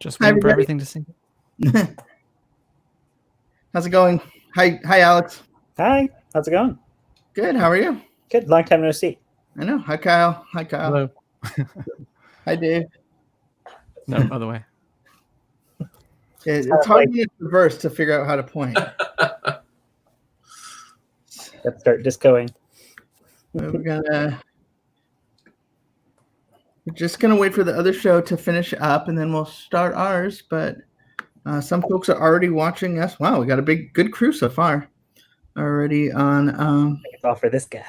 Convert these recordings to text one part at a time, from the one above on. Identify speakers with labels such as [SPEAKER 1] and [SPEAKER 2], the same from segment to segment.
[SPEAKER 1] Just
[SPEAKER 2] Hi,
[SPEAKER 1] waiting for
[SPEAKER 2] everybody.
[SPEAKER 1] everything to sink.
[SPEAKER 2] How's it going? Hi, Alex.
[SPEAKER 3] Hi, how's it going?
[SPEAKER 2] Good. How are you?
[SPEAKER 3] Good. Long time no see.
[SPEAKER 2] I know. Hi, Kyle. Hi, Kyle.
[SPEAKER 1] Hello.
[SPEAKER 2] Hi, Dave.
[SPEAKER 1] No, by the way.
[SPEAKER 2] It's hard to reverse to figure out how to point.
[SPEAKER 3] Let's start just going.
[SPEAKER 2] We're just gonna wait for the other show to finish up, and then we'll start ours. But some folks are already watching us. Wow, we got a good crew so far. Already on.
[SPEAKER 3] It's all for this guy.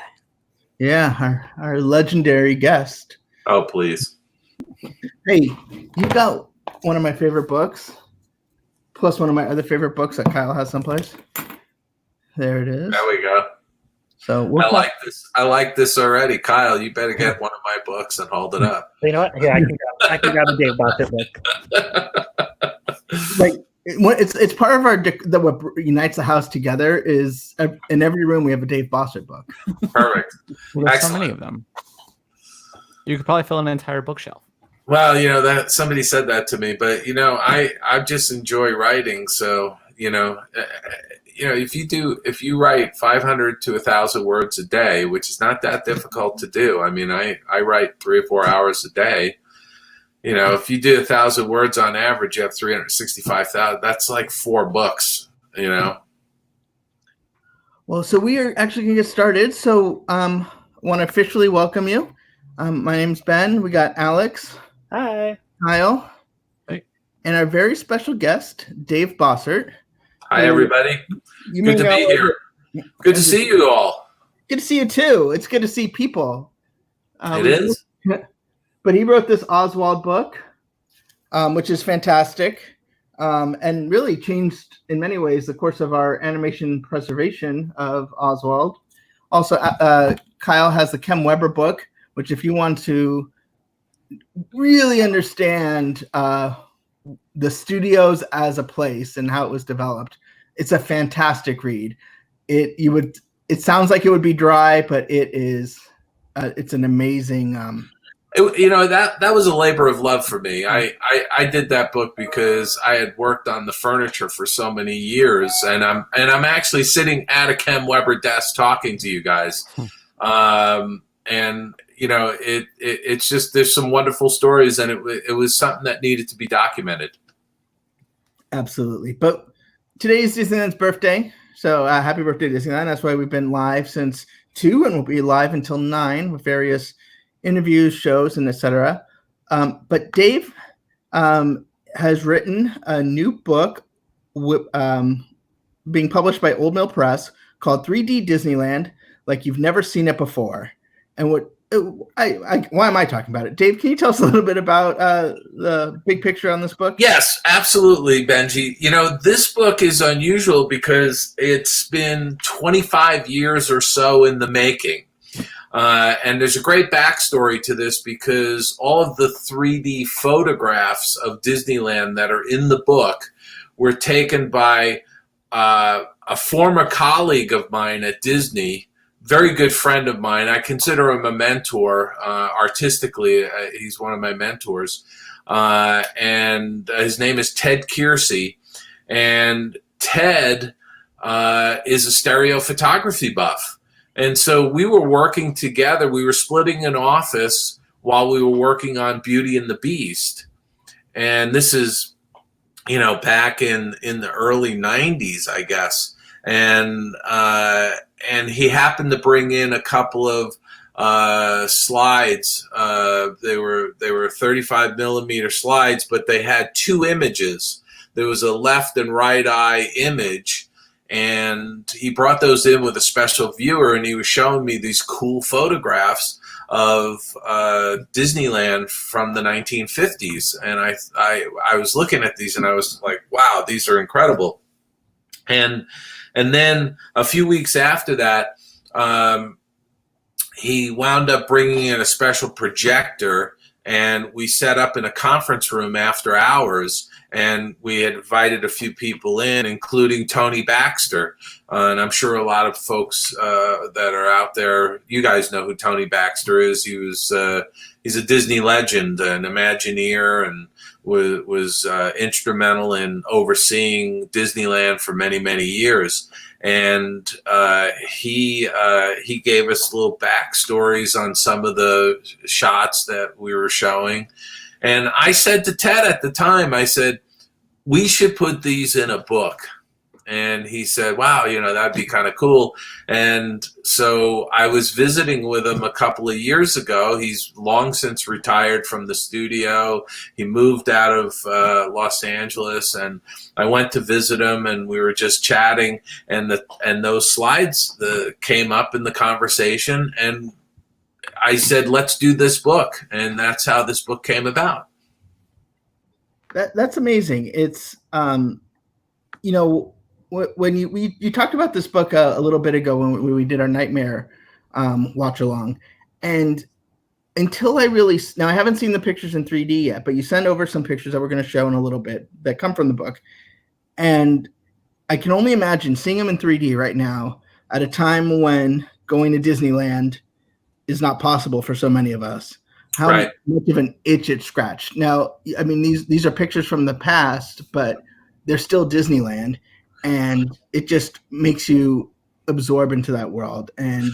[SPEAKER 2] Yeah, our legendary guest.
[SPEAKER 4] Oh, please.
[SPEAKER 2] Hey, you got one of my favorite books, plus one of my other favorite books that Kyle has someplace. There it is.
[SPEAKER 4] There we go.
[SPEAKER 2] So
[SPEAKER 4] like this. I like this already. Kyle, you better get one of my books and hold it up.
[SPEAKER 3] You know what? Here, I can grab a Dave Bossert book.
[SPEAKER 2] Like it's part of what unites the house together is in every room we have a Dave Bossert book.
[SPEAKER 4] Perfect.
[SPEAKER 1] Well, there's
[SPEAKER 4] Excellent.
[SPEAKER 1] so many of them. You could probably fill an entire bookshelf.
[SPEAKER 4] Well, that somebody said that to me, but I just enjoy writing. So if you write 500 to 1,000 words a day, which is not that difficult to do. I mean, I write 3 or 4 hours a day. If you do 1,000 words on average, you have 365,000. That's like 4 books.
[SPEAKER 2] Well, so we are actually going to get started. So want to officially welcome you. My name's Ben. We got Alex.
[SPEAKER 3] Hi.
[SPEAKER 2] Kyle.
[SPEAKER 1] Hey.
[SPEAKER 2] And our very special guest, Dave Bossert.
[SPEAKER 4] Hi, everybody.
[SPEAKER 2] Good
[SPEAKER 4] to be here. Good to see you all.
[SPEAKER 2] Good to see you, too. It's good to see people.
[SPEAKER 4] It is.
[SPEAKER 2] But he wrote this Oswald book, which is fantastic, and really changed, in many ways, the course of our animation preservation of Oswald. Also, Kyle has the Kem Weber book, which if you want to really understand the studios as a place and how it was developed, it's a fantastic read. It sounds like it would be dry, but it is. It's an amazing.
[SPEAKER 4] That was a labor of love for me. I did that book because I had worked on the furniture for so many years, and I'm actually sitting at a Kem Weber desk talking to you guys. It's just there's some wonderful stories, and it was something that needed to be documented.
[SPEAKER 2] Absolutely. But today is Disneyland's birthday, so happy birthday, Disneyland. That's why we've been live since 2, and we'll be live until 9 with various interviews, shows, and etc. But Dave has written a new book being published by Old Mill Press called 3D Disneyland, Like You've Never Seen It Before. And why am I talking about it? Dave, can you tell us a little bit about the big picture on this book?
[SPEAKER 4] Yes, absolutely, Benji. This book is unusual because it's been 25 years or so in the making. And there's a great backstory to this because all of the 3D photographs of Disneyland that are in the book were taken by a former colleague of mine at Disney, very good friend of mine. I consider him a mentor artistically. He's one of my mentors. And his name is Ted Kiersey. And Ted is a stereo photography buff. And so we were working together. We were splitting an office while we were working on Beauty and the Beast. And this is, back in the early 90s, I guess. And he happened to bring in a couple of slides. They were 35 millimeter slides, but they had 2 images. There was a left and right eye image. And he brought those in with a special viewer, and he was showing me these cool photographs of Disneyland from the 1950s. And I was looking at these, and I was like, wow, these are incredible. And then a few weeks after that, he wound up bringing in a special projector, and we set up in a conference room after hours. And we had invited a few people in, including Tony Baxter. And I'm sure a lot of folks that are out there, you guys know who Tony Baxter is. He's a Disney legend, an Imagineer, and was instrumental in overseeing Disneyland for many, many years. And he gave us little backstories on some of the shots that we were showing. And I said to Ted at the time, I said, we should put these in a book. And he said, wow, that'd be kind of cool. And so I was visiting with him a couple of years ago. He's long since retired from the studio. He moved out of Los Angeles, and I went to visit him, and we were just chatting, and those slides came up in the conversation, and I said, let's do this book. And that's how this book came about.
[SPEAKER 2] That's amazing. It's, when you talked about this book a little bit ago when we did our Nightmare watch along, and until I haven't seen the pictures in 3D yet, but you send over some pictures that we're going to show in a little bit that come from the book, and I can only imagine seeing them in 3D right now at a time when going to Disneyland is not possible for so many of us. How much of an itch it scratched. Now, I mean, these are pictures from the past, but they're still Disneyland. And it just makes you absorb into that world. And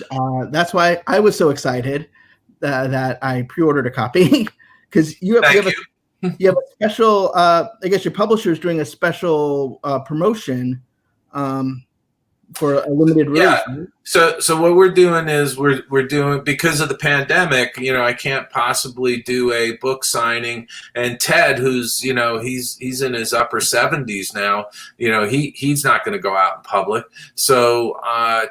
[SPEAKER 2] that's why I was so excited that I pre-ordered a copy, because you have a special, I guess your publisher is doing a special promotion for a limited release.
[SPEAKER 4] Yeah. So what we're doing is we're doing, because of the pandemic, I can't possibly do a book signing. And Ted, who's, he's in his upper 70s now, he's not going to go out in public. So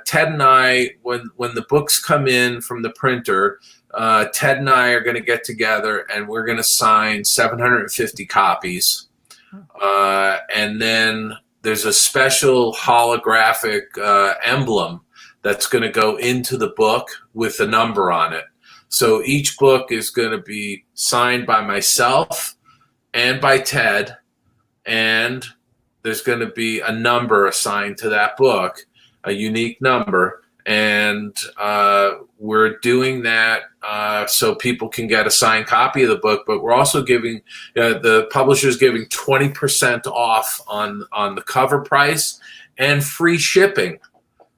[SPEAKER 4] Ted and I, when the books come in from the printer, Ted and I are going to get together, and we're going to sign 750 copies. And then there's a special holographic emblem that's going to go into the book with a number on it. So each book is going to be signed by myself and by Ted, and there's going to be a number assigned to that book, a unique number. And we're doing that so people can get a signed copy of the book, but we're also giving, the publisher's giving 20% off on the cover price and free shipping.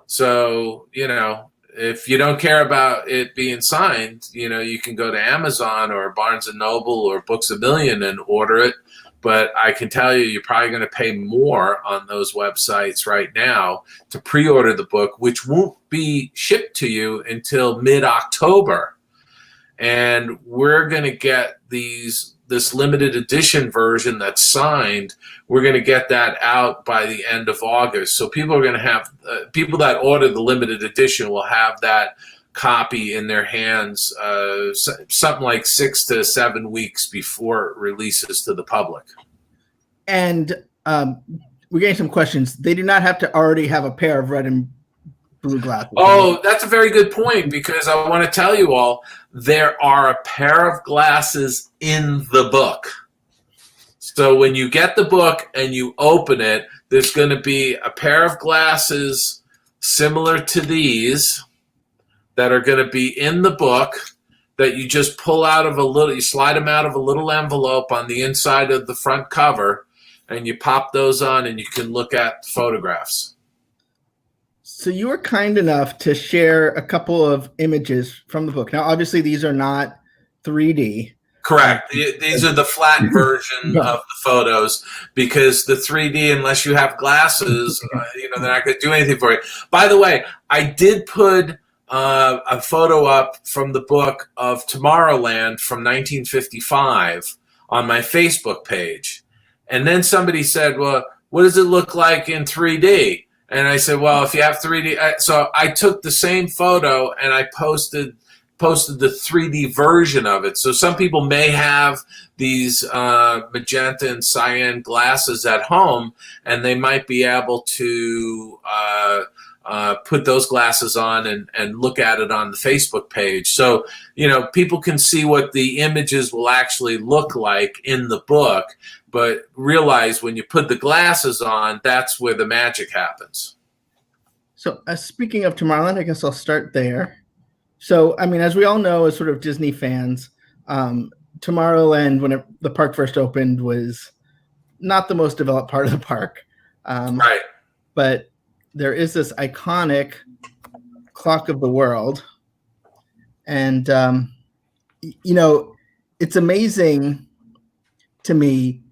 [SPEAKER 4] So, if you don't care about it being signed, you can go to Amazon or Barnes & Noble or Books A Million and order it. But I can tell you, you're probably going to pay more on those websites right now to pre-order the book, which won't be shipped to you until mid-October. And we're going to get this limited edition version that's signed. We're going to get that out by the end of August. So people are going to have, people that order the limited edition will have that copy in their hands something like 6 to 7 weeks before it releases to the public.
[SPEAKER 2] And we're getting some questions. They do not have to already have a pair of red and blue glasses.
[SPEAKER 4] Oh, that's a very good point, because I want to tell you all, there are a pair of glasses in the book. So when you get the book and you open it, there's going to be a pair of glasses similar to these that are going to be in the book, that you just pull out of you slide them out of a little envelope on the inside of the front cover, and you pop those on and you can look at photographs.
[SPEAKER 2] So you were kind enough to share a couple of images from the book. Now, obviously, these are not 3D.
[SPEAKER 4] Correct. These are the flat version of the photos, because the 3D, unless you have glasses, they're not going to do anything for you. By the way, I did put a photo up from the book of Tomorrowland from 1955 on my Facebook page. And then somebody said, well, what does it look like in 3D? And I said, well, if you have 3D. So I took the same photo and I posted the 3D version of it. So some people may have these magenta and cyan glasses at home, and they might be able to put those glasses on and look at it on the Facebook page. So, people can see what the images will actually look like in the book, but realize when you put the glasses on, that's where the magic happens.
[SPEAKER 2] So speaking of Tomorrowland, I guess I'll start there. So, I mean, as we all know, as sort of Disney fans, Tomorrowland, when the park first opened, was not the most developed part of the park.
[SPEAKER 4] Right.
[SPEAKER 2] But there is this iconic clock of the world. And, it's amazing to me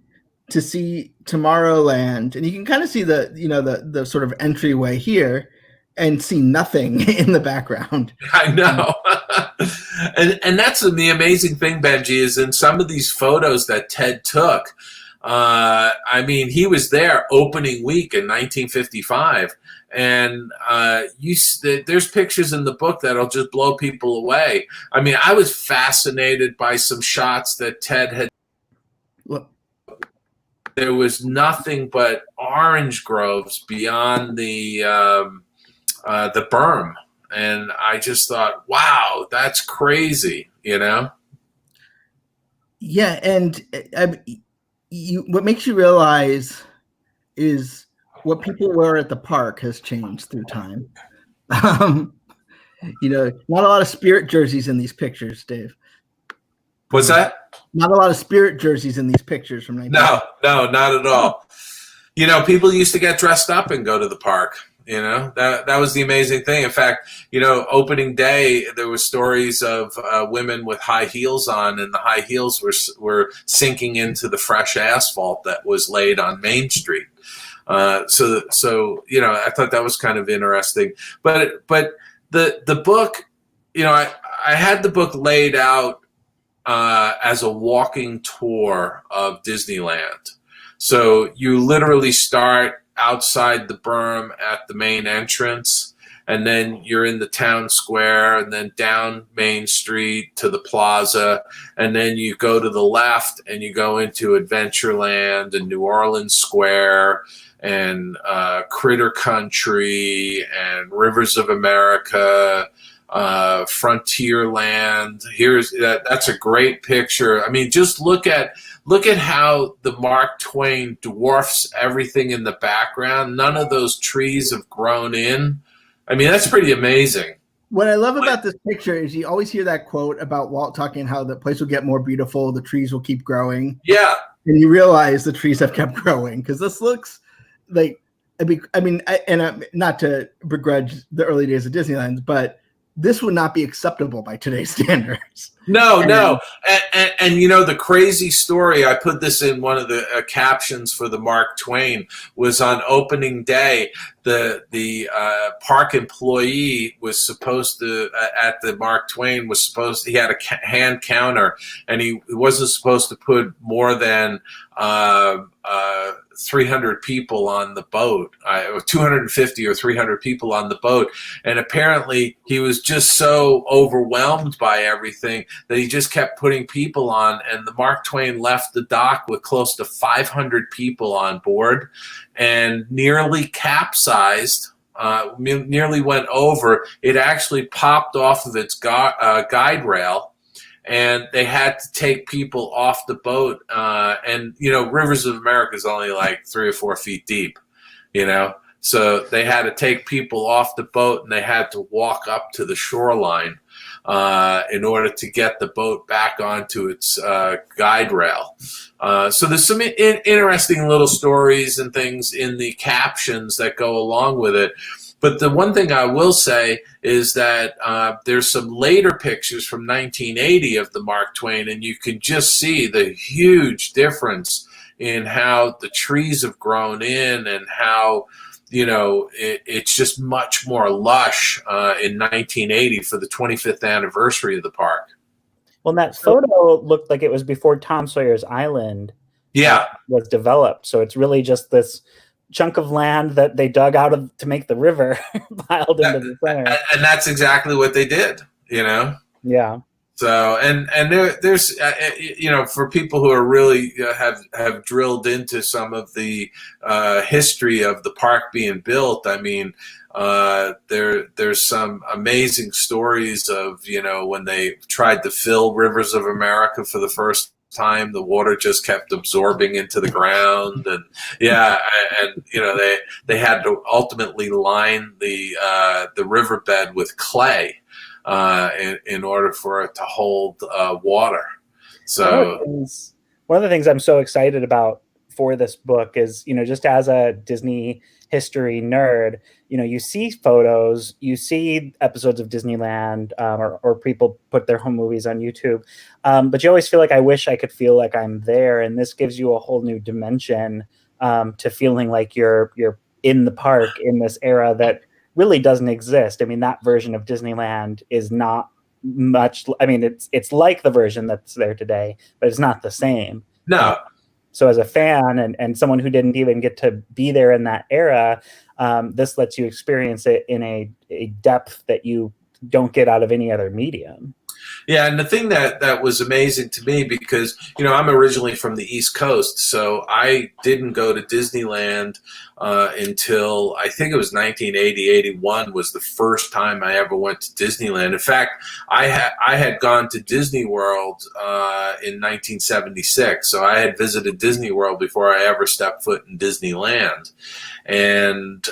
[SPEAKER 2] to see Tomorrowland. And you can kind of see the sort of entryway here and see nothing in the background.
[SPEAKER 4] I know. and that's the amazing thing, Benji, is in some of these photos that Ted took, he was there opening week in 1955. And there's pictures in the book that'll just blow people away. I mean, I was fascinated by some shots that Ted had.
[SPEAKER 2] Look.
[SPEAKER 4] There was nothing but orange groves beyond the berm. And I just thought, wow, that's crazy,
[SPEAKER 2] Yeah, and what makes you realize is what people wear at the park has changed through time. Not a lot of Spirit jerseys in these pictures, Dave.
[SPEAKER 4] What's that?
[SPEAKER 2] Not a lot of Spirit jerseys in these pictures from 19.
[SPEAKER 4] No, not at all. People used to get dressed up and go to the park. That was the amazing thing. In fact, opening day, there were stories of women with high heels on, and the high heels were sinking into the fresh asphalt that was laid on Main Street. So I thought that was kind of interesting. But the book, I had the book laid out as a walking tour of Disneyland. So you literally start outside the berm at the main entrance, and then you're in the town square, and then down Main Street to the plaza, and then you go to the left and you go into Adventureland and New Orleans Square and Critter Country and Rivers of America, Frontierland. That's a great picture. I mean, just look at how the Mark Twain dwarfs everything in the background. None of those trees have grown in. I mean, that's pretty amazing.
[SPEAKER 2] What I love about this picture is you always hear that quote about Walt talking how the place will get more beautiful, the trees will keep growing.
[SPEAKER 4] Yeah.
[SPEAKER 2] And you realize the trees have kept growing, because this looks like, not to begrudge the early days of Disneyland, but this would not be acceptable by today's standards.
[SPEAKER 4] No. And the crazy story, I put this in one of the captions for the Mark Twain, was on opening day, the park employee was supposed to, at the Mark Twain, he had a hand counter, and he wasn't supposed to put more than 300 people on the boat, 250 or 300 people on the boat. And apparently he was just so overwhelmed by everything that he just kept putting people on. And the Mark Twain left the dock with close to 500 people on board and nearly capsized, nearly went over. It actually popped off of its guide rail. And they had to take people off the boat. Rivers of America is only like 3 or 4 feet deep, So they had to take people off the boat, and they had to walk up to the shoreline in order to get the boat back onto its guide rail. So there's some interesting little stories and things in the captions that go along with it. But the one thing I will say is that there's some later pictures from 1980 of the Mark Twain, and you can just see the huge difference in how the trees have grown in and how, it's just much more lush in 1980 for the 25th anniversary of the park.
[SPEAKER 3] Well, that photo looked like it was before Tom Sawyer's Island was developed. So it's really just this chunk of land that they dug out to make the river piled into the center.
[SPEAKER 4] And that's exactly what they did,
[SPEAKER 3] Yeah.
[SPEAKER 4] So, and there's, for people who are really have drilled into some of the history of the park being built, I mean, there's some amazing stories of, when they tried to fill Rivers of America for the first time, the water just kept absorbing into the ground, and they had to ultimately line the riverbed with clay in order for it to hold water. So
[SPEAKER 3] one of the things I'm so excited about for this book is, just as a Disney history nerd, you see photos, you see episodes of Disneyland, or people put their home movies on YouTube, but you always feel like, I wish I could feel like I'm there. And this gives you a whole new dimension to feeling like you're in the park in this era that really doesn't exist. I mean, that version of Disneyland is not much. I mean, it's like the version that's there today, but it's not the same.
[SPEAKER 4] No.
[SPEAKER 3] So as a fan and someone who didn't even get to be there in that era, this lets you experience it in a depth that you don't get out of any other medium.
[SPEAKER 4] Yeah, and the thing that was amazing to me, because, I'm originally from the East Coast, so I didn't go to Disneyland until I think it was 1980, 81 was the first time I ever went to Disneyland. In fact, I had gone to Disney World in 1976, so I had visited Disney World before I ever stepped foot in Disneyland. And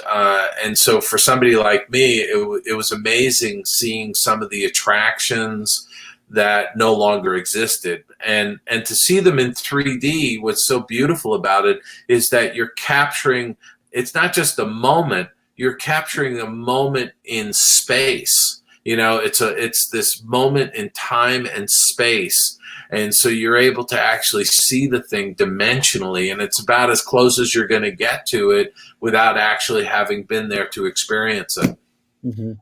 [SPEAKER 4] so for somebody like me, it was amazing seeing some of the attractions that no longer existed, and to see them in 3D. What's so beautiful about it is that you're capturing, it's not just a moment, you're capturing a moment in space. It's this moment in time and space. And so you're able to actually see the thing dimensionally, and it's about as close as you're going to get to it without actually having been there to experience it.
[SPEAKER 3] Mm-hmm.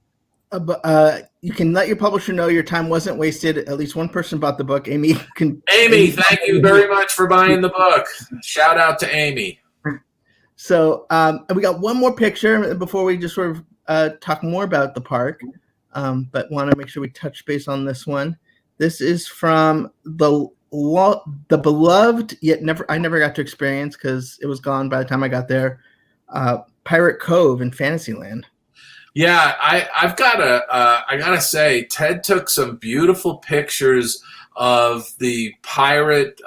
[SPEAKER 2] You can let your publisher know your time wasn't wasted. At least one person bought the book. Amy,
[SPEAKER 4] thank you very much for buying the book. Shout out to Amy.
[SPEAKER 2] So we got one more picture before we just sort of talk more about the park, but want to make sure we touch base on this one. This is from the beloved, yet I never got to experience because it was gone by the time I got there, Pirate Cove in Fantasyland.
[SPEAKER 4] Yeah, I gotta say, Ted took some beautiful pictures of the pirate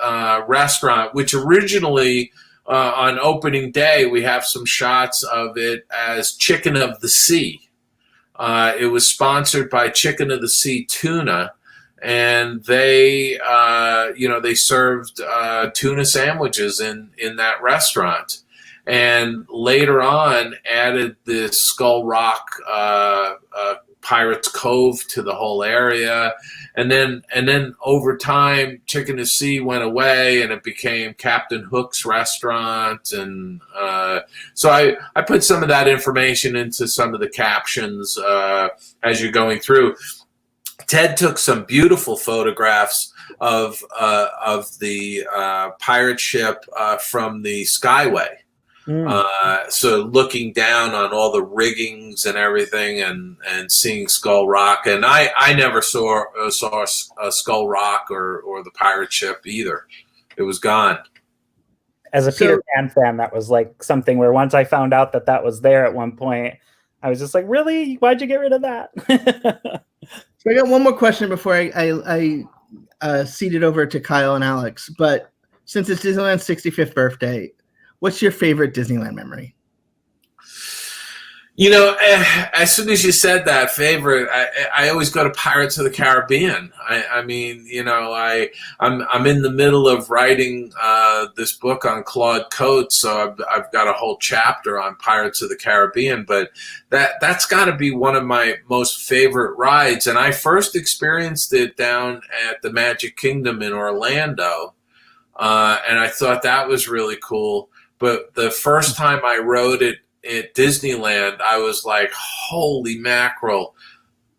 [SPEAKER 4] restaurant, which originally on opening day we have some shots of it as Chicken of the Sea. It was sponsored by Chicken of the Sea Tuna, and they served tuna sandwiches in that restaurant. And later on added the Skull Rock Pirates Cove to the whole area. And then over time, Chicken of the Sea went away and it became Captain Hook's restaurant. And so I put some of that information into some of the captions as you're going through. Ted took some beautiful photographs of the pirate ship from the Skyway. So looking down on all the riggings and everything, and seeing Skull Rock, and I never saw a Skull Rock or the pirate ship either. It was gone.
[SPEAKER 3] As a Peter Pan fan, that was like something where once I found out that was there at one point, I was just like, really? Why'd you get rid of that?
[SPEAKER 2] So I got one more question before I cede it over to Kyle and Alex. But since it's Disneyland's 65th birthday, what's your favorite Disneyland memory?
[SPEAKER 4] As soon as you said that favorite, I always go to Pirates of the Caribbean. I'm in the middle of writing this book on Claude Coates, so I've got a whole chapter on Pirates of the Caribbean. But that's got to be one of my most favorite rides, and I first experienced it down at the Magic Kingdom in Orlando, and I thought that was really cool. But the first time I rode it at Disneyland, I was like, holy mackerel,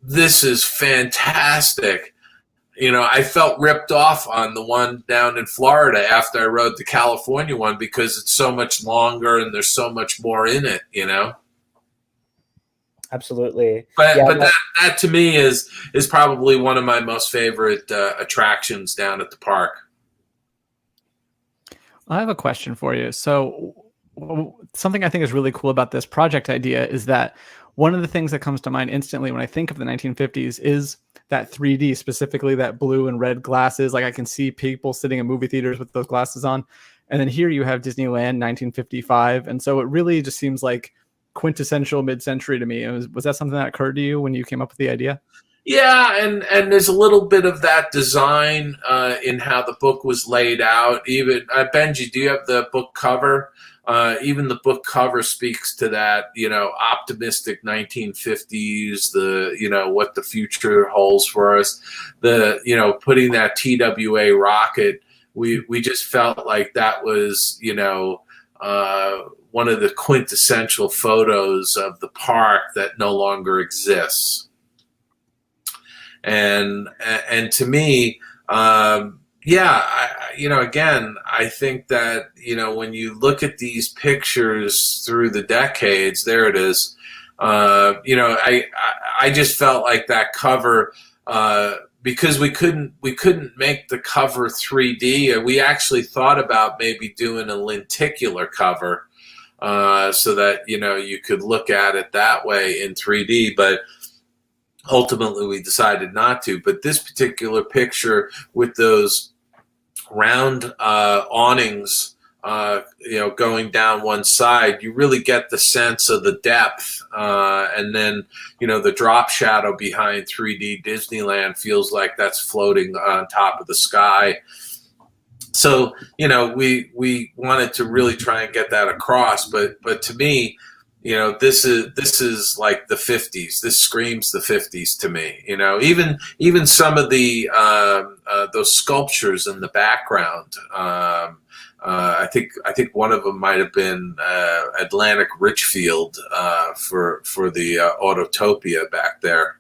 [SPEAKER 4] this is fantastic. I felt ripped off on the one down in Florida after I rode the California one because it's so much longer and there's so much more in it,
[SPEAKER 3] Absolutely.
[SPEAKER 4] But that to me is probably one of my most favorite attractions down at the park.
[SPEAKER 1] I have a question for you. So something I think is really cool about this project idea is that one of the things that comes to mind instantly when I think of the 1950s is that 3D, specifically that blue and red glasses. Like I can see people sitting in movie theaters with those glasses on. And then here you have Disneyland 1955. And so it really just seems like quintessential mid-century to me. Was that something that occurred to you when you came up with the idea?
[SPEAKER 4] Yeah, and there's a little bit of that design in how the book was laid out. Even Benji, do you have the book cover? Even the book cover speaks to that, optimistic 1950s, what the future holds for us. Putting that TWA rocket, we just felt like that was, one of the quintessential photos of the park that no longer exists. And to me, again, I think that, when you look at these pictures through the decades, there it is. I just felt like that cover, because we couldn't make the cover 3D. We actually thought about maybe doing a lenticular cover, so that, you could look at it that way in 3D, but ultimately we decided not to. But this particular picture with those round awnings, going down one side, you really get the sense of the depth. And then, the drop shadow behind 3D Disneyland feels like that's floating on top of the sky. So, we wanted to really try and get that across. But to me, this is like the 50s. This screams the 50s to me. Even some of the those sculptures in the background. I think one of them might have been Atlantic Richfield for the Autotopia back there.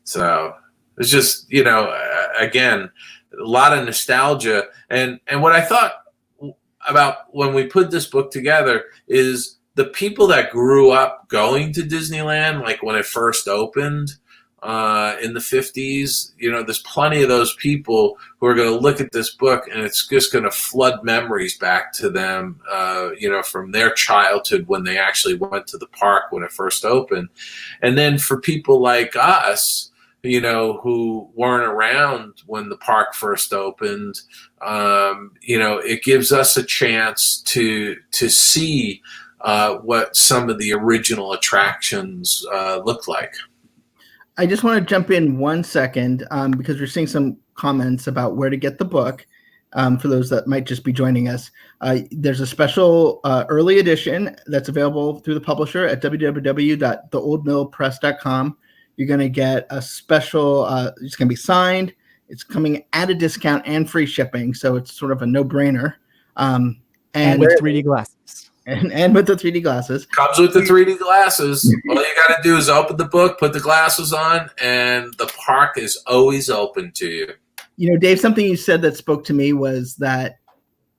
[SPEAKER 4] So it's just, again, a lot of nostalgia. And what I thought about when we put this book together is the people that grew up going to Disneyland, like when it first opened in the 50s, there's plenty of those people who are going to look at this book and it's just going to flood memories back to them, from their childhood when they actually went to the park when it first opened. And then for people like us, who weren't around when the park first opened, it gives us a chance to see what some of the original attractions looked like.
[SPEAKER 2] I just want to jump in 1 second because we're seeing some comments about where to get the book. For those that might just be joining us, there's a special early edition that's available through the publisher at www.theoldmillpress.com. You're going to get a special, it's going to be signed. It's coming at a discount and free shipping. So it's sort of a no-brainer.
[SPEAKER 1] And with 3D glasses.
[SPEAKER 2] And with the 3D glasses.
[SPEAKER 4] Comes with the 3D glasses. All you got to do is open the book, put the glasses on, and the park is always open to you.
[SPEAKER 2] Dave, something you said that spoke to me was that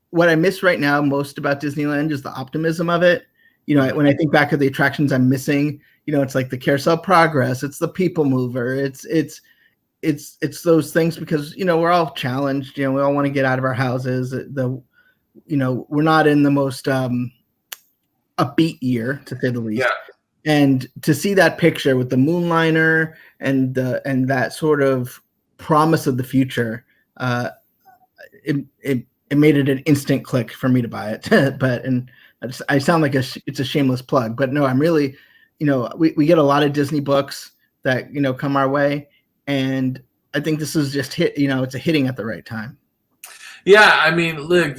[SPEAKER 2] what I miss right now most about Disneyland is the optimism of it. When I think back of the attractions I'm missing, it's like the Carousel Progress, it's the People Mover, it's those things because, we're all challenged, we all want to get out of our houses. We're not in the most upbeat year, to say the least.
[SPEAKER 4] Yeah.
[SPEAKER 2] And to see that picture with the moonliner and that sort of promise of the future, it made it an instant click for me to buy it. I sound like it's a shameless plug, but no, I'm really, we get a lot of Disney books that come our way, and I think this is just it's a hitting at the right time.
[SPEAKER 4] Yeah, I mean, look,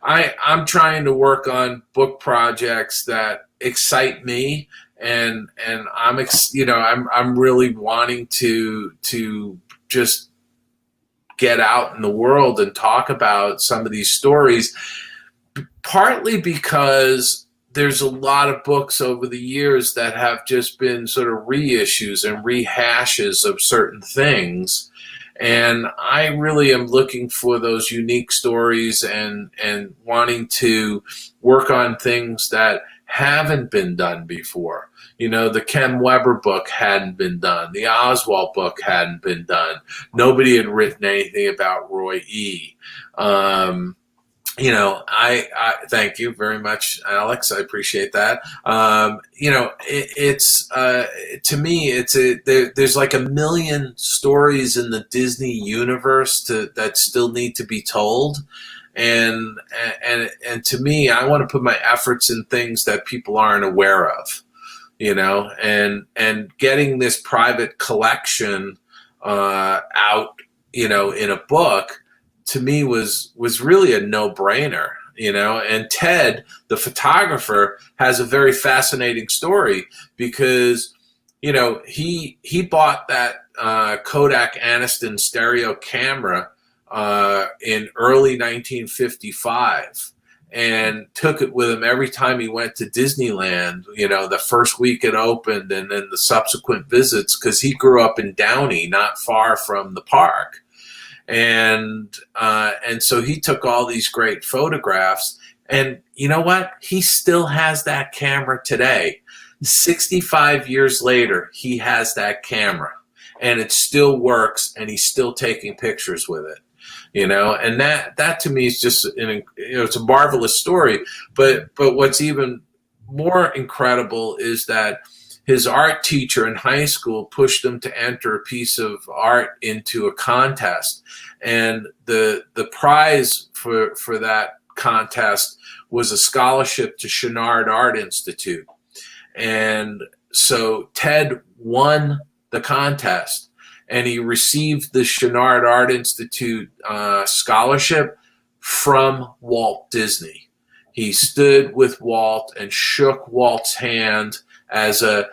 [SPEAKER 4] I'm trying to work on book projects that excite me, and I'm really wanting to just get out in the world and talk about some of these stories, partly because there's a lot of books over the years that have just been sort of reissues and rehashes of certain things. And I really am looking for those unique stories and wanting to work on things that haven't been done before. The Ken Weber book hadn't been done. The Oswald book hadn't been done. Nobody had written anything about Roy E. I thank you very much, Alex. I appreciate that. It's to me, there's like a million stories in the Disney universe that still need to be told. And to me, I want to put my efforts in things that people aren't aware of, and getting this private collection out, in a book, to me was really a no-brainer. And Ted, the photographer, has a very fascinating story because, he bought that Kodak Aniston stereo camera in early 1955 and took it with him every time he went to Disneyland, the first week it opened and then the subsequent visits, because he grew up in Downey, not far from the park. And so he took all these great photographs, and you know what? He still has that camera today. 65 years later, he has that camera, and it still works, and he's still taking pictures with it. And that to me is just it's a marvelous story. But what's even more incredible is that his art teacher in high school pushed him to enter a piece of art into a contest. And the prize for that contest was a scholarship to Chouinard Art Institute. And so Ted won the contest, and he received the Chouinard Art Institute scholarship from Walt Disney. He stood with Walt and shook Walt's hand as a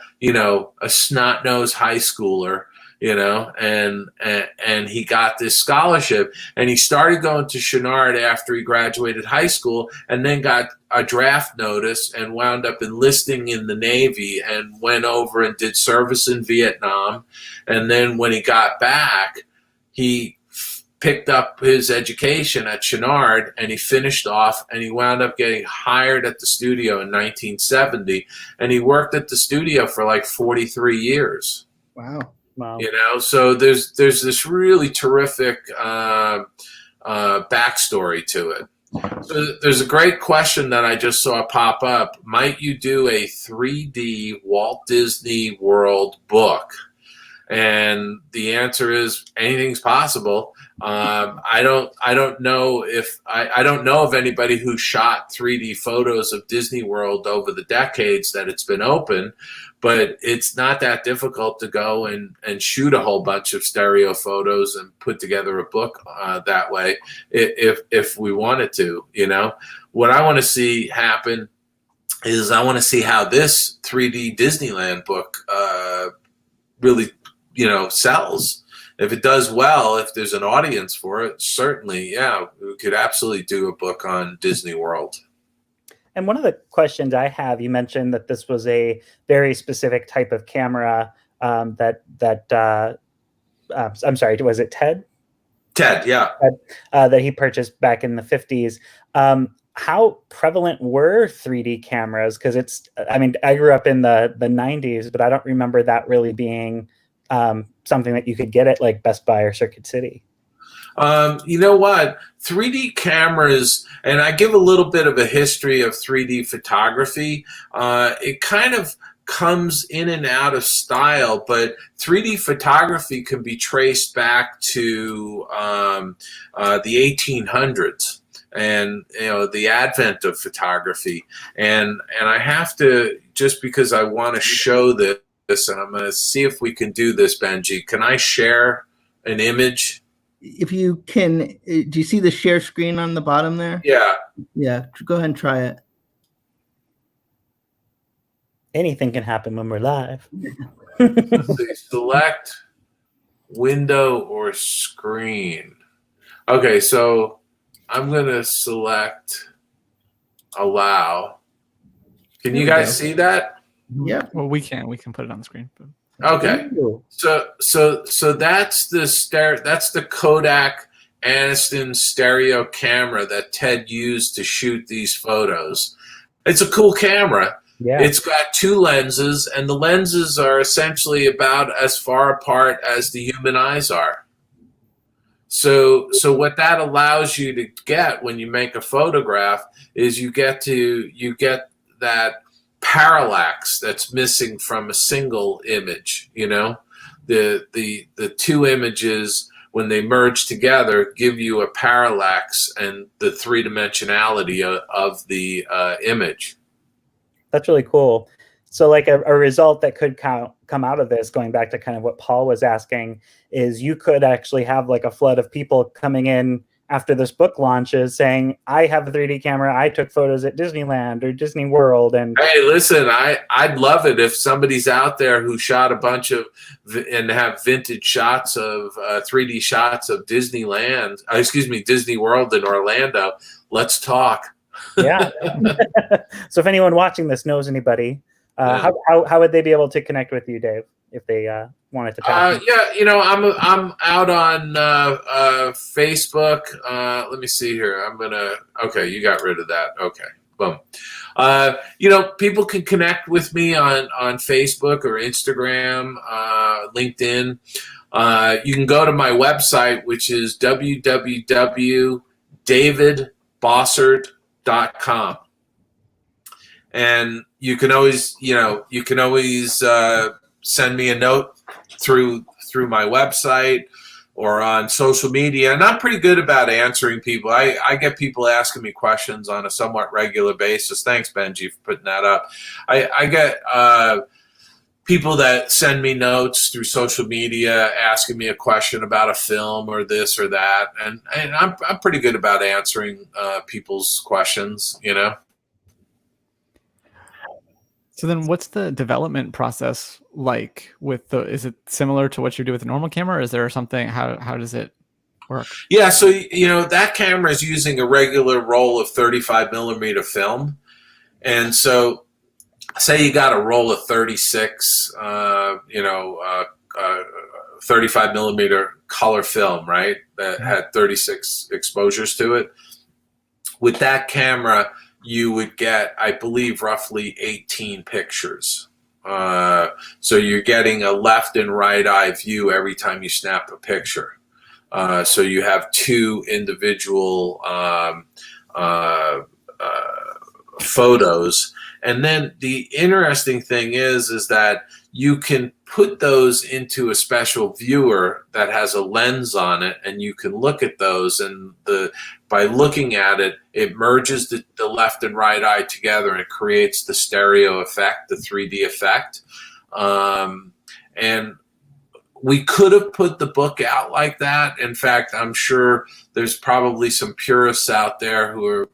[SPEAKER 4] snot-nosed high schooler, and he got this scholarship, and he started going to Chouinard after he graduated high school, and then got a draft notice and wound up enlisting in the Navy and went over and did service in Vietnam. And then when he got back, he picked up his education at Chouinard, and he finished off, and he wound up getting hired at the studio in 1970, and he worked at the studio for like 43 years.
[SPEAKER 2] Wow.
[SPEAKER 4] So there's this really terrific backstory to it. So there's a great question that I just saw pop up. Might you do a 3D Walt Disney World book? And the answer is anything's possible. I don't know of anybody who shot 3D photos of Disney World over the decades that it's been open, but it's not that difficult to go and shoot a whole bunch of stereo photos and put together a book that way if we wanted to. What I want to see happen is I want to see how this 3D Disneyland book really sells. If it does well, if there's an audience for it, certainly, yeah, we could absolutely do a book on Disney World.
[SPEAKER 3] And one of the questions I have, you mentioned that this was a very specific type of camera I'm sorry, was it Ted?
[SPEAKER 4] Ted, yeah.
[SPEAKER 3] That he purchased back in the 50s. How prevalent were 3D cameras? Because I grew up in the 90s, but I don't remember that really being something that you could get at like Best Buy or Circuit City.
[SPEAKER 4] You know what? 3D cameras, and I give a little bit of a history of 3D photography. It kind of comes in and out of style, but 3D photography can be traced back to the 1800s and the advent of photography. And I have to, just because I want to show this, and I'm going to see if we can do this, Benji. Can I share an image?
[SPEAKER 2] If you can, do you see the share screen on the bottom there?
[SPEAKER 4] Yeah.
[SPEAKER 2] Yeah, go ahead and try it.
[SPEAKER 3] Anything can happen when we're live.
[SPEAKER 4] Let's see, select window or screen. Okay, so I'm going to select allow. Can you guys see that?
[SPEAKER 2] Yeah.
[SPEAKER 1] Well, we can put it on the screen. But...
[SPEAKER 4] Okay. So that's the Kodak Aniston stereo camera that Ted used to shoot these photos. It's a cool camera.
[SPEAKER 3] Yeah.
[SPEAKER 4] It's got two lenses, and the lenses are essentially about as far apart as the human eyes are. So what that allows you to get when you make a photograph is you get that parallax that's missing from a single image. The two images, when they merge together, give you a parallax and the three-dimensionality of the image.
[SPEAKER 3] That's really cool. So like a result that could come out of this, going back to kind of what Paul was asking, is you could actually have like a flood of people coming in after this book launches saying, I have a 3D camera, I took photos at Disneyland or Disney World. And
[SPEAKER 4] hey, listen, I'd love it if somebody's out there who shot a bunch of and have vintage shots of 3D shots of Disneyland, Disney World in Orlando. Let's talk.
[SPEAKER 3] Yeah. So if anyone watching this knows anybody, how would they be able to connect with you, Dave, if they wanted to talk?
[SPEAKER 4] I'm out on Facebook. Let me see here. Okay, you got rid of that. Okay, boom. People can connect with me on Facebook or Instagram, LinkedIn. You can go to my website, which is www.davidbossert.com. And you can always send me a note through my website or on social media. And I'm pretty good about answering people. I get people asking me questions on a somewhat regular basis. Thanks, Benji, for putting that up. I get people that send me notes through social media asking me a question about a film or this or that. And I'm pretty good about answering people's questions,
[SPEAKER 1] So then what's the development process like is it similar to what you do with a normal camera, or is there something, how does it work?
[SPEAKER 4] Yeah, so, that camera is using a regular roll of 35 millimeter film. And so say you got a roll of 36, 35 millimeter color film, right? That had 36 exposures to it. With that camera, you would get, I believe, roughly 18 pictures. So you're getting a left and right eye view every time you snap a picture. So you have two individual photos. And then the interesting thing is that you can put those into a special viewer that has a lens on it, and you can look at those, and by looking at it, it merges the left and right eye together and it creates the stereo effect, the 3D effect. And we could have put the book out like that. In fact, I'm sure there's probably some purists out there who are,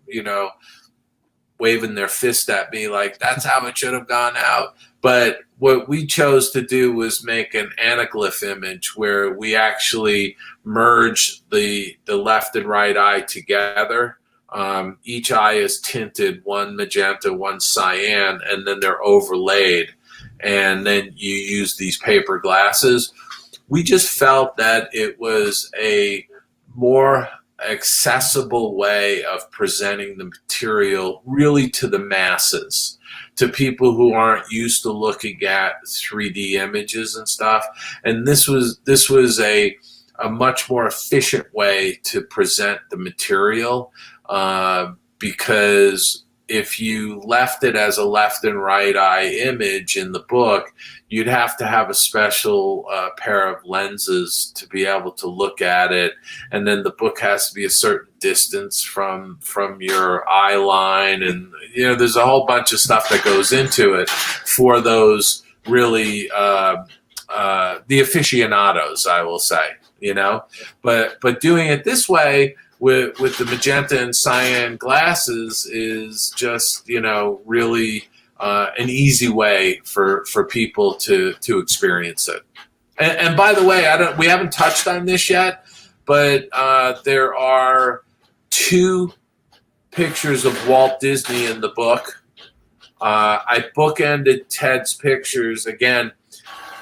[SPEAKER 4] waving their fist at me like that's how it should have gone out. But what we chose to do was make an anaglyph image where we actually merge the left and right eye together. Each eye is tinted, one magenta, one cyan, and then they're overlaid. And then you use these paper glasses. We just felt that it was a more accessible way of presenting the material really to the masses, to people who aren't used to looking at 3D images and stuff. And this was a much more efficient way to present the material, because if you left it as a left and right eye image in the book, you'd have to have a special pair of lenses to be able to look at it. And then the book has to be a certain distance from your eye line. And, there's a whole bunch of stuff that goes into it for those really, the aficionados, I will say, but doing it this way, with the magenta and cyan glasses is just, really an easy way for people to experience it. And by the way, we haven't touched on this yet, but there are 2 pictures of Walt Disney in the book. I bookended Ted's pictures again,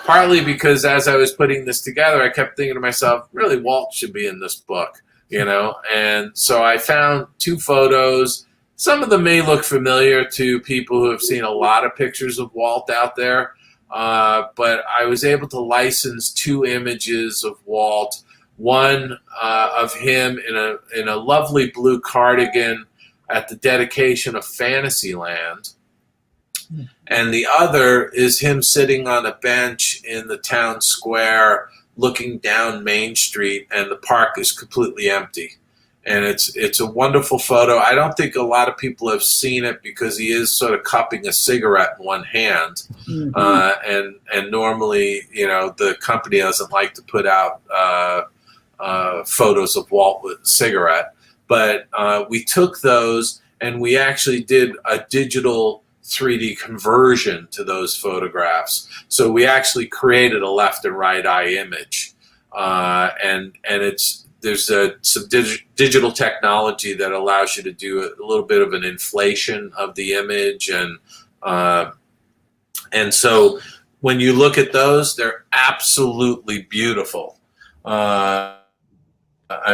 [SPEAKER 4] partly because as I was putting this together, I kept thinking to myself, really, Walt should be in this book. And so I found 2 photos. Some of them may look familiar to people who have seen a lot of pictures of Walt out there, but I was able to license 2 images of Walt. One of him in a lovely blue cardigan at the dedication of Fantasyland, and the other is him sitting on a bench in the town square looking down Main Street, and the park is completely empty. And it's a wonderful photo. I don't think a lot of people have seen it because he is sort of cupping a cigarette in one hand. And normally, the company doesn't like to put out photos of Walt with a cigarette. But we took those and we actually did a digital 3D conversion to those photographs. So we actually created a left and right eye image. And there's some digital technology that allows you to do a little bit of an inflation of the image, and so when you look at those, they're absolutely beautiful. I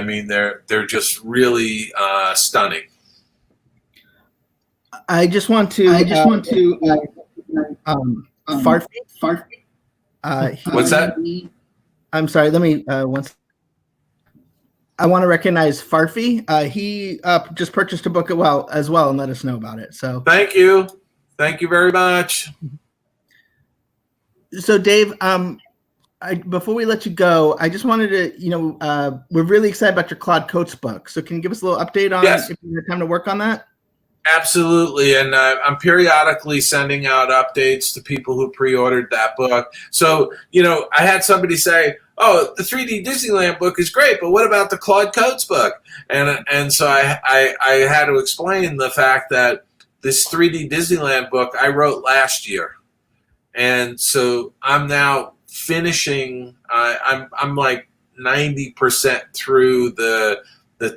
[SPEAKER 4] mean, they're just really stunning.
[SPEAKER 2] I just want to Farfi.
[SPEAKER 4] What's that?
[SPEAKER 2] I'm sorry. Let me once. I want to recognize Farfi. He just purchased a book as well and let us know about it. So
[SPEAKER 4] thank you very much.
[SPEAKER 2] So Dave, before we let you go, I just wanted to, we're really excited about your Claude Coates book. So can you give us a little update on if you have time to work on that?
[SPEAKER 4] Absolutely, and I'm periodically sending out updates to people who pre-ordered that book. So, I had somebody say, "Oh, the 3D Disneyland book is great, but what about the Claude Coates book?" And so I had to explain the fact that this 3D Disneyland book I wrote last year, and so I'm now finishing. I'm like 90% through the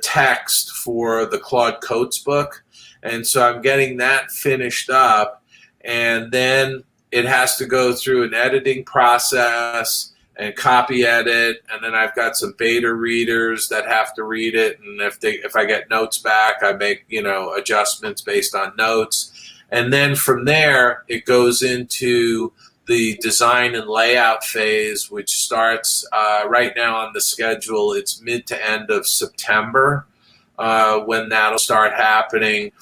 [SPEAKER 4] text for the Claude Coates book. And so I'm getting that finished up, and then it has to go through an editing process and copy edit, and then I've got some beta readers that have to read it, and if I get notes back, I make adjustments based on notes, and then from there it goes into the design and layout phase, which starts right now on the schedule. It's mid to end of September when that'll start happening.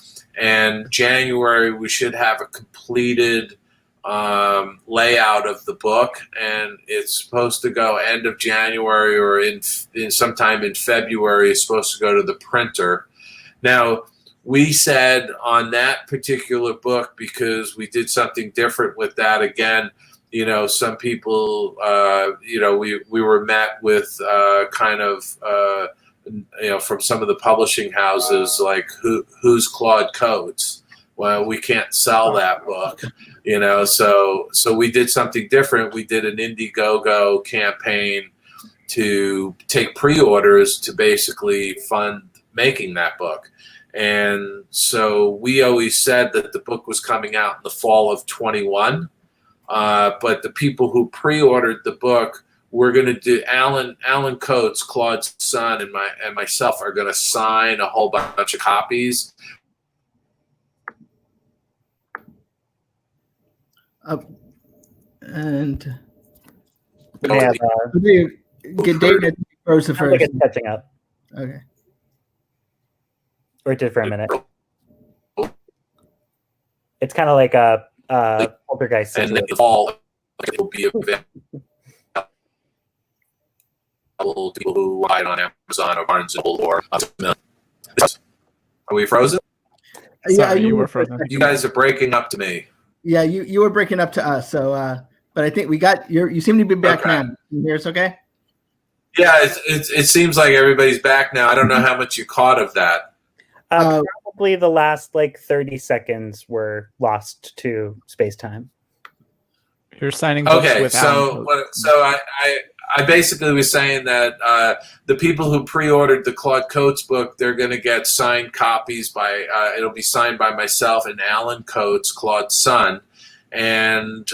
[SPEAKER 4] And January, we should have a completed layout of the book, and it's supposed to go end of January or in sometime in February. It's supposed to go to the printer. Now, we said on that particular book, because we did something different with that, again, some people, we were met with from some of the publishing houses, like who's Claude Coates? Well, we can't sell that book, So we did something different. We did an Indiegogo campaign to take pre-orders to basically fund making that book. And so we always said that the book was coming out in the fall of 21, but the people who pre-ordered the book, we're going to do Alan Coates, Claude's son, and myself are going to sign a whole bunch of copies.
[SPEAKER 2] And
[SPEAKER 3] yeah,
[SPEAKER 2] get David froze the first.
[SPEAKER 3] It's catching up.
[SPEAKER 2] Okay.
[SPEAKER 3] Or it did for a minute. It's kind of like a poltergeist
[SPEAKER 4] And
[SPEAKER 3] situation.
[SPEAKER 4] the fall it will be available to people who buy it on Amazon or Barnes & Noble or are we frozen?
[SPEAKER 2] Yeah,
[SPEAKER 1] you were frozen.
[SPEAKER 4] You guys are breaking up to me.
[SPEAKER 2] Yeah, you were breaking up to us. So, but I think we got you seem to be back now. Can you hear us okay?
[SPEAKER 4] Yeah, it seems like everybody's back now. I don't know how much you caught of that.
[SPEAKER 3] Probably the last 30 seconds were lost to space-time.
[SPEAKER 1] You're signing books with
[SPEAKER 4] so I basically was saying that the people who pre-ordered the Claude Coates book, they're going to get signed copies by it'll be signed by myself and Alan Coates, Claude's son, and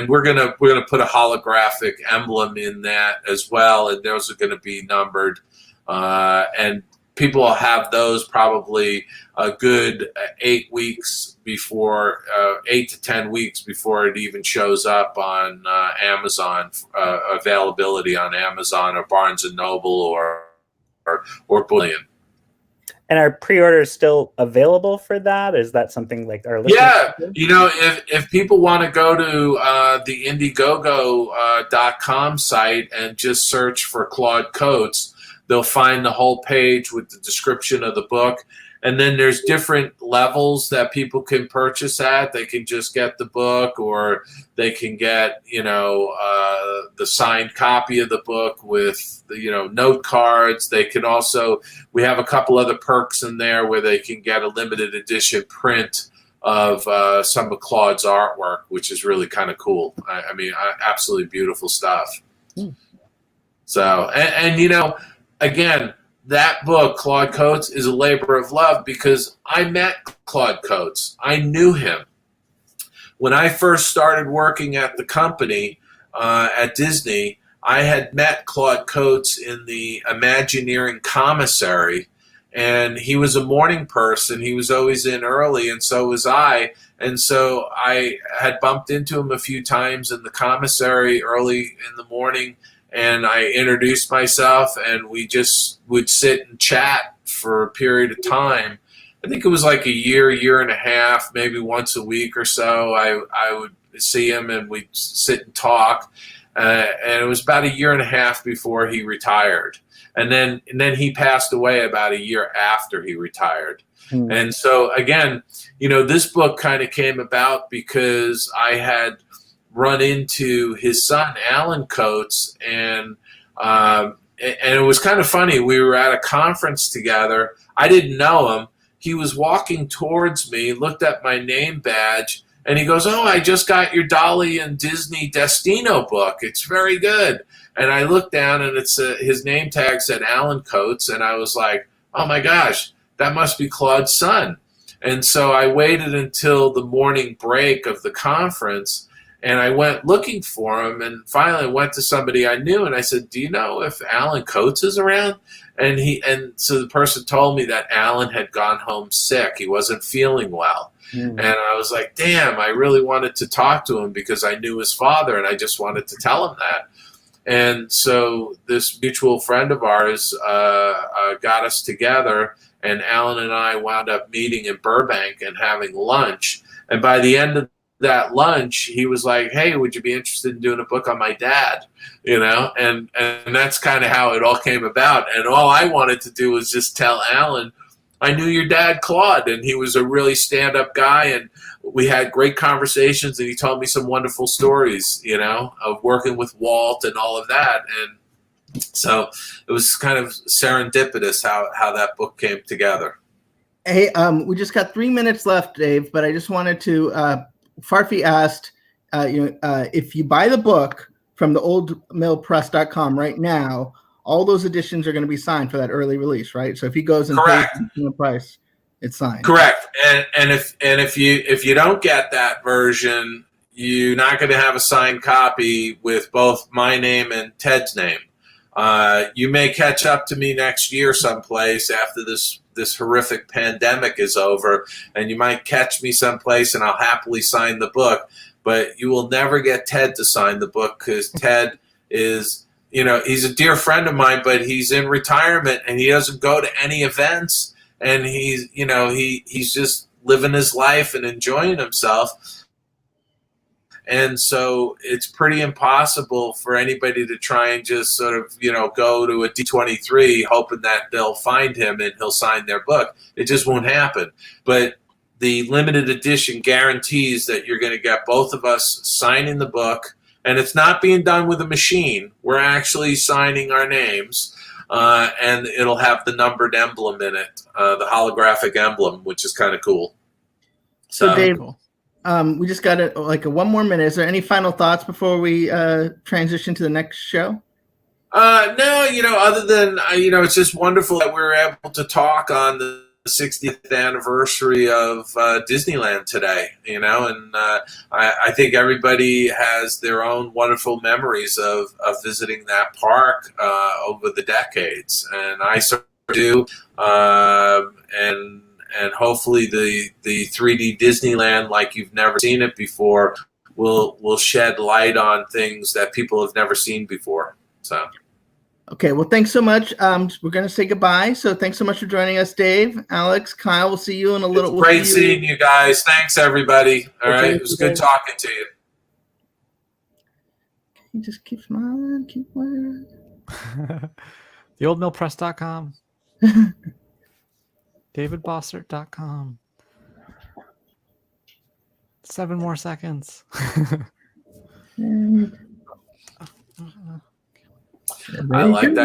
[SPEAKER 4] we're gonna put a holographic emblem in that as well, and those are going to be numbered, and people will have those probably a good 8 weeks before, 8 to 10 weeks before it even shows up on Amazon, availability on Amazon or Barnes & Noble or Bullion.
[SPEAKER 3] And are pre-orders still available for that? Is that something like our listeners?
[SPEAKER 4] Yeah, if people want to go to the Indiegogo.com site and just search for Claude Coates, they'll find the whole page with the description of the book. And then there's different levels that people can purchase at. They can just get the book, or they can get, the signed copy of the book with, note cards. They can also, we have a couple other perks in there where they can get a limited edition print of some of Claude's artwork, which is really kind of cool. I mean, absolutely beautiful stuff. So, and again, that book, Claude Coates, is a labor of love because I met Claude Coates. I knew him. When I first started working at the company at Disney, I had met Claude Coates in the Imagineering commissary, and he was a morning person. He was always in early, and so was I. And so I had bumped into him a few times in the commissary early in the morning, and I introduced myself, and we just would sit and chat for a period of time. I think it was like a year and a half, maybe once a week or so. I would see him, and we'd sit and talk. And it was about a year and a half before he retired. And then he passed away about a year after he retired. And so, again, this book kind of came about because I had run into his son, Alan Coates, and it was kind of funny. We were at a conference together. I didn't know him. He was walking towards me, looked at my name badge, and he goes, "Oh, I just got your Dolly and Disney Destino book. It's very good." And I looked down, and it's his name tag said Alan Coates, and I was like, "Oh my gosh, that must be Claude's son." And so I waited until the morning break of the conference, and I went looking for him, and finally I went to somebody I knew, and I said, "Do you know if Alan Coates is around?" And so the person told me that Alan had gone home sick. He wasn't feeling well. And I was like, damn, I really wanted to talk to him because I knew his father, and I just wanted to tell him that. And so this mutual friend of ours got us together, and Alan and I wound up meeting in Burbank and having lunch. And by the end of that lunch, he was like, "Hey, would you be interested in doing a book on my dad?" And that's kind of how it all came about. And all I wanted to do was just tell Alan, I knew your dad, Claude, and he was a really stand-up guy, and we had great conversations, and he told me some wonderful stories, of working with Walt and all of that. And so it was kind of serendipitous how that book came together.
[SPEAKER 2] Hey, we just got 3 minutes left, Dave, but I just wanted to, Farfi asked, if you buy the book from the oldmillpress.com right now, all those editions are going to be signed for that early release, right? So if he goes and pays the price, it's signed.
[SPEAKER 4] Correct. And if you don't get that version, you're not going to have a signed copy with both my name and Ted's name. You may catch up to me next year someplace after this horrific pandemic is over, and you might catch me someplace, and I'll happily sign the book. But you will never get Ted to sign the book because Ted is, he's a dear friend of mine, but he's in retirement and he doesn't go to any events, and he's, he's just living his life and enjoying himself. And so it's pretty impossible for anybody to try and just sort of, go to a D23 hoping that they'll find him and he'll sign their book. It just won't happen. But the limited edition guarantees that you're going to get both of us signing the book. And it's not being done with a machine. We're actually signing our names. And it'll have the numbered emblem in it, the holographic emblem, which is kind of cool.
[SPEAKER 2] So Dave, we just got one more minute. Is there any final thoughts before we transition to the next show?
[SPEAKER 4] No, other than, it's just wonderful that we were able to talk on the 60th anniversary of Disneyland today, and I think everybody has their own wonderful memories of visiting that park over the decades, and I certainly do, and hopefully the 3D Disneyland, like you've never seen it before, will shed light on things that people have never seen before. So.
[SPEAKER 2] Okay, well, thanks so much. We're going to say goodbye. So thanks so much for joining us, Dave, Alex, Kyle. We'll see you in a little.
[SPEAKER 4] It's great seeing you guys. Thanks, everybody. All right, it was good talking to you.
[SPEAKER 2] You just keep smiling, keep wearing.
[SPEAKER 1] Theoldmillpress.com. DavidBossert.com. 7 more seconds.
[SPEAKER 2] And
[SPEAKER 4] I like that